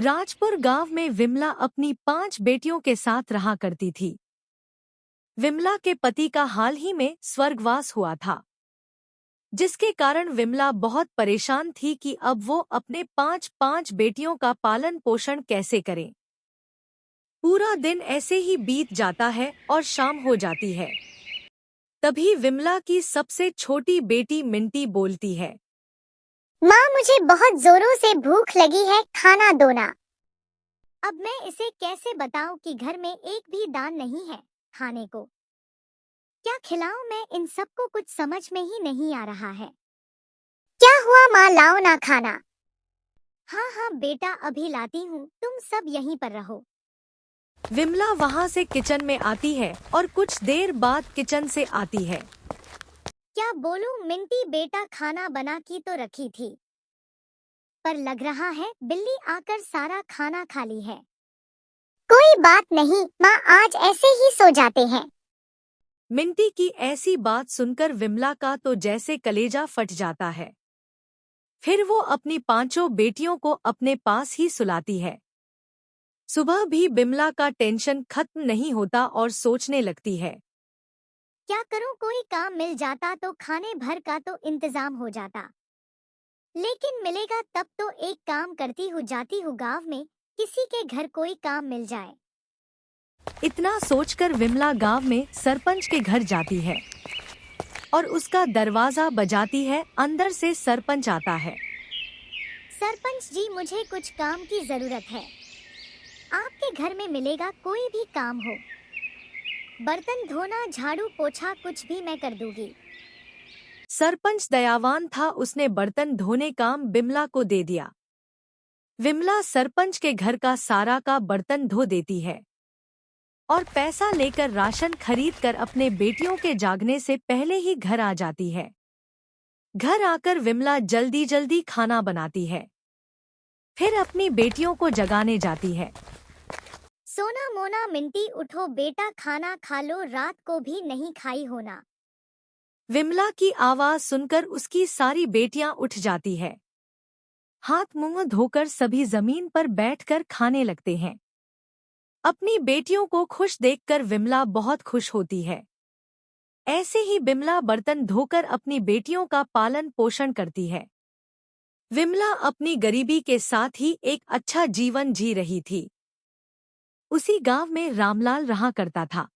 राजपुर गांव में विमला अपनी 5 बेटियों के साथ रहा करती थी। विमला के पति का हाल ही में स्वर्गवास हुआ था, जिसके कारण विमला बहुत परेशान थी कि अब वो अपने 5 बेटियों का पालन पोषण कैसे करे। पूरा दिन ऐसे ही बीत जाता है और शाम हो जाती है। तभी विमला की सबसे छोटी बेटी मिंटी बोलती है, माँ, मुझे बहुत जोरों से भूख लगी है, खाना दो ना। अब मैं इसे कैसे बताऊं कि घर में एक भी दान नहीं है खाने को। क्या खिलाऊं मैं इन सबको, कुछ समझ में ही नहीं आ रहा है। क्या हुआ माँ, लाओ ना खाना। हाँ हाँ बेटा, अभी लाती हूँ, तुम सब यहीं पर रहो। विमला वहाँ से किचन में आती है और कुछ देर बाद किचन से आती है। क्या बोलूं मिंटी बेटा, खाना बना की तो रखी थी, पर लग रहा है बिल्ली आकर सारा खाना खा ली है। कोई बात नहीं माँ, आज ऐसे ही सो जाते हैं। मिंटी की ऐसी बात सुनकर विमला का तो जैसे कलेजा फट जाता है। फिर वो अपनी 5 बेटियों को अपने पास ही सुलाती है। सुबह भी विमला का टेंशन खत्म नहीं होता और सोचने लगती है, क्या करूं, कोई काम मिल जाता तो खाने भर का तो इंतजाम हो जाता, लेकिन मिलेगा तब तो एक काम करती हूँ, जाती हूँ गांव में, किसी के घर कोई काम मिल जाए। इतना सोचकर विमला गांव में सरपंच के घर जाती है और उसका दरवाजा बजाती है। अंदर से सरपंच आता है। सरपंच जी, मुझे कुछ काम की जरूरत है, आपके घर में मिलेगा कोई भी काम हो। बर्तन धोना, झाड़ू पोछा, कुछ भी मैं कर दूंगी। सरपंच दयावान था, उसने बर्तन धोने काम विमला को दे दिया। विमला सरपंच के घर का सारा का बर्तन धो देती है और पैसा लेकर राशन खरीद कर अपने बेटियों के जागने से पहले ही घर आ जाती है। घर आकर विमला जल्दी जल्दी खाना बनाती है, फिर अपनी बेटियों को जगाने जाती है। सोना मोना, मिंटी उठो बेटा, खाना खा लो, रात को भी नहीं खाई होना। विमला की आवाज सुनकर उसकी सारी बेटियां उठ जाती है। हाथ मुंह धोकर सभी जमीन पर बैठकर खाने लगते हैं। अपनी बेटियों को खुश देखकर विमला बहुत खुश होती है। ऐसे ही विमला बर्तन धोकर अपनी बेटियों का पालन पोषण करती है। विमला अपनी गरीबी के साथ ही एक अच्छा जीवन जी रही थी। उसी गांव में रामलाल रहा करता था।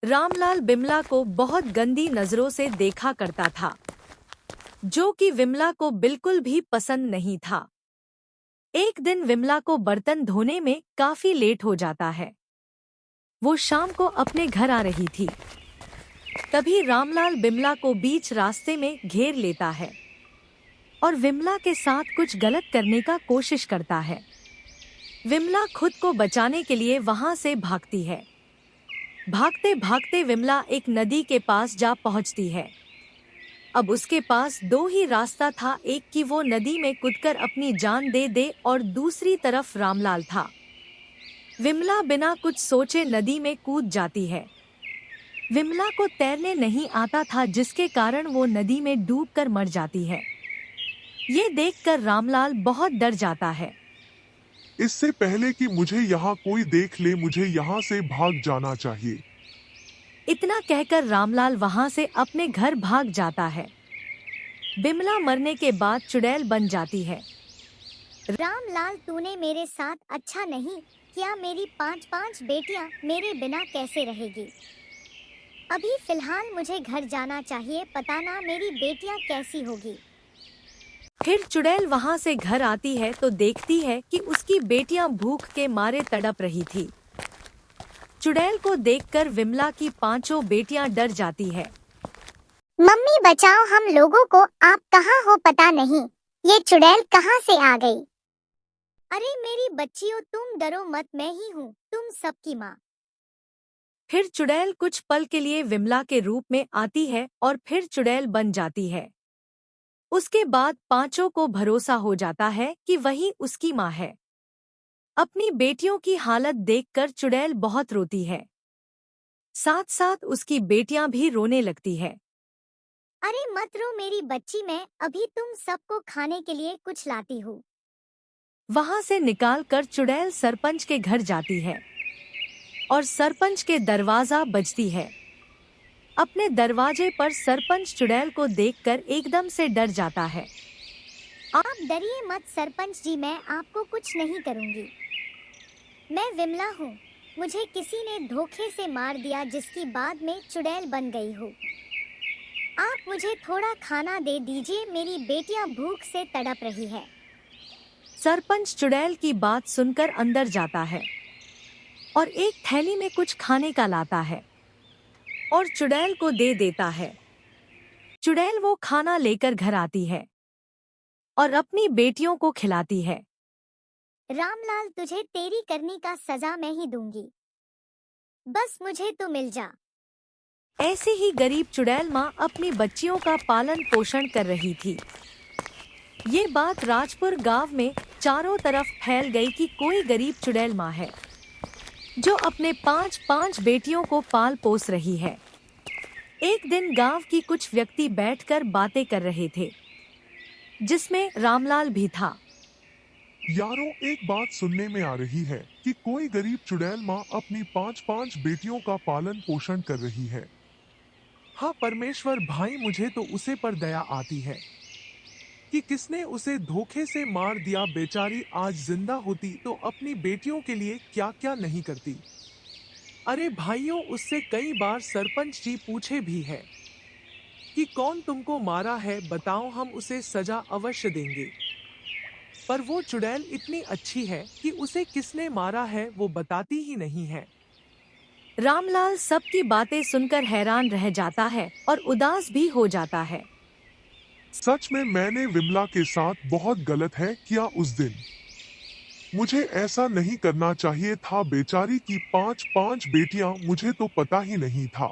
रामलाल विमला को बहुत गंदी नजरों से देखा करता था, जो कि विमला को बिल्कुल भी पसंद नहीं था। एक दिन विमला को बर्तन धोने में काफी लेट हो जाता है। वो शाम को अपने घर आ रही थी। तभी रामलाल विमला को बीच रास्ते में घेर लेता है और विमला के साथ कुछ गलत करने का कोशिश करता है। विमला खुद को बचाने के लिए वहां से भागती है। भागते भागते विमला एक नदी के पास जा पहुंचती है। अब उसके पास दो ही रास्ता था, एक कि वो नदी में कूदकर अपनी जान दे दे और दूसरी तरफ रामलाल था। विमला बिना कुछ सोचे नदी में कूद जाती है। विमला को तैरने नहीं आता था, जिसके कारण वो नदी में डूबकर मर जाती है। ये देखकर रामलाल बहुत डर जाता है। इससे पहले कि मुझे यहाँ कोई देख ले, मुझे यहाँ से भाग जाना चाहिए। इतना कहकर रामलाल वहां से अपने घर भाग जाता है। विमला मरने के बाद चुड़ैल बन जाती है। रामलाल, तूने मेरे साथ अच्छा नहीं किया, मेरी 5 बेटियां मेरे बिना कैसे रहेगी। अभी फिलहाल मुझे घर जाना चाहिए, पता ना मेरी बेटियां कैसी होगी। फिर चुड़ैल वहां से घर आती है तो देखती है कि उसकी बेटियां भूख के मारे तड़प रही थी। चुड़ैल को देखकर विमला की 5 बेटियां डर जाती है। मम्मी बचाओ हम लोगों को, आप कहाँ हो पता नहीं, ये चुड़ैल कहाँ से आ गई। अरे मेरी बच्चियों, तुम डरो मत, मैं ही हूँ तुम सबकी माँ। फिर चुड़ैल कुछ पल के लिए विमला के रूप में आती है और फिर चुड़ैल बन जाती है। उसके बाद 5 को भरोसा हो जाता है कि वही उसकी माँ है। अपनी बेटियों की हालत देखकर चुड़ैल बहुत रोती है। साथ साथ उसकी बेटियां भी रोने लगती है। अरे मत रो मेरी बच्ची, मैं अभी तुम सबको खाने के लिए कुछ लाती हूँ। वहां से निकालकर चुड़ैल सरपंच के घर जाती है और सरपंच के दरवाजा बजती है। अपने दरवाजे पर सरपंच चुड़ैल को देखकर एकदम से डर जाता है। आप डरिए मत सरपंच जी, मैं आपको कुछ नहीं करूंगी। मैं विमला हूँ। मुझे किसी ने धोखे से मार दिया जिसकी बाद में चुड़ैल बन गई हूँ। आप मुझे थोड़ा खाना दे दीजिए, मेरी बेटियां भूख से तड़प रही है। सरपंच चुड़ैल की बात सुनकर अंदर जाता है और एक थैली में कुछ खाने का लाता है और चुड़ैल को दे देता है। चुड़ैल वो खाना लेकर घर आती है और अपनी बेटियों को खिलाती है। रामलाल, तुझे तेरी करनी का सजा मैं ही दूंगी, बस मुझे तो मिल जा। ऐसे ही गरीब चुड़ैल माँ अपनी बच्चियों का पालन पोषण कर रही थी। ये बात राजपुर गांव में चारों तरफ फैल गई कि कोई गरीब चुड़ैल माँ है जो अपने 5 बेटियों को पाल पोस रही है। एक दिन गांव की कुछ व्यक्ति बैठकर बातें कर रहे थे, जिसमें रामलाल भी था। यारों, एक बात सुनने में आ रही है कि कोई गरीब चुड़ैल माँ अपनी 5 बेटियों का पालन पोषण कर रही है। हाँ परमेश्वर भाई, मुझे तो उसे पर दया आती है कि किसने उसे धोखे से मार दिया। बेचारी आज जिंदा होती तो अपनी बेटियों के लिए क्या क्या नहीं करती। अरे भाइयों, उससे कई बार सरपंच जी पूछे भी है कि कौन तुमको मारा है, बताओ, हम उसे सजा अवश्य देंगे। पर वो चुड़ैल इतनी अच्छी है कि उसे किसने मारा है वो बताती ही नहीं है। रामलाल सबकी बातें सुनकर हैरान रह जाता है और उदास भी हो जाता है। सच में मैंने विमला के साथ बहुत गलत है किया उस दिन। मुझे ऐसा नहीं करना चाहिए था। बेचारी की 5 बेटियां, मुझे तो पता ही नहीं था।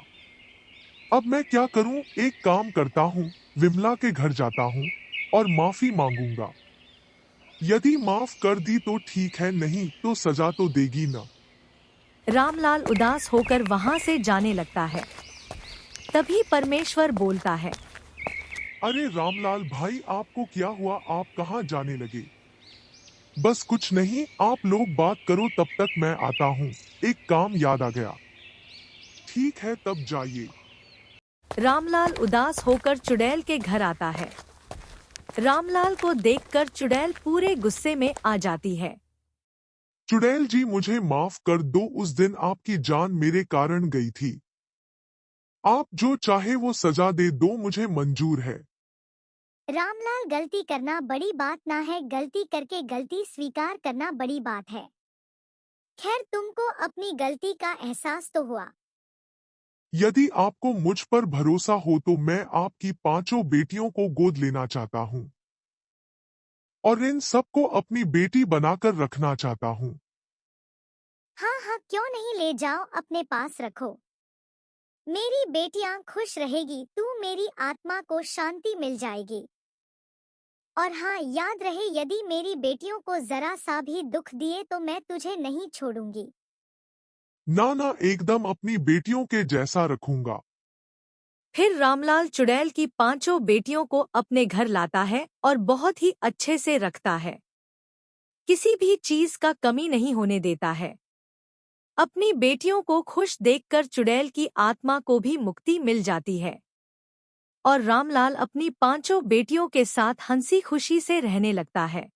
अब मैं क्या करूं? एक काम करता हूं, विमला के घर जाता हूं और माफी मांगूंगा। यदि माफ कर दी तो ठीक है, नहीं तो सजा तो देगी ना। रामलाल उदास होकर वहां से जाने लगता है। तभी परमेश्वर बोलता है। अरे रामलाल भाई, आपको क्या हुआ? आप कहाँ जाने लगे? बस कुछ नहीं, आप लोग बात करो, तब तक मैं आता हूँ। एक काम याद आ गया। ठीक है, तब जाइए। रामलाल उदास होकर चुड़ैल के घर आता है। रामलाल को देखकर चुड़ैल पूरे गुस्से में आ जाती है। चुड़ैल जी, मुझे माफ कर दो। उस दिन आपकी जान मेरे कारण गई थी। आप जो चाहे वो सजा दे दो, मुझे मंजूर है। रामलाल, गलती करना बड़ी बात ना है, गलती करके गलती स्वीकार करना बड़ी बात है। खैर, तुमको अपनी गलती का एहसास तो हुआ। यदि आपको मुझ पर भरोसा हो तो मैं आपकी 5 बेटियों को गोद लेना चाहता हूँ और इन सबको अपनी बेटी बनाकर रखना चाहता हूँ। हाँ हाँ, क्यों नहीं, ले जाओ, अपने पास रखो। मेरी बेटियां खुश रहेगी, तू मेरी आत्मा को शांति मिल जाएगी। और हाँ, याद रहे, यदि मेरी बेटियों को जरा सा भी दुख दिए तो मैं तुझे नहीं छोड़ूंगी। ना ना, एकदम अपनी बेटियों के जैसा रखूंगा। फिर रामलाल चुड़ैल की 5 बेटियों को अपने घर लाता है और बहुत ही अच्छे से रखता है। किसी भी चीज का कमी नहीं होने देता है। अपनी बेटियों को खुश देखकर चुड़ैल की आत्मा को भी मुक्ति मिल जाती है और रामलाल अपनी 5 बेटियों के साथ हंसी खुशी से रहने लगता है।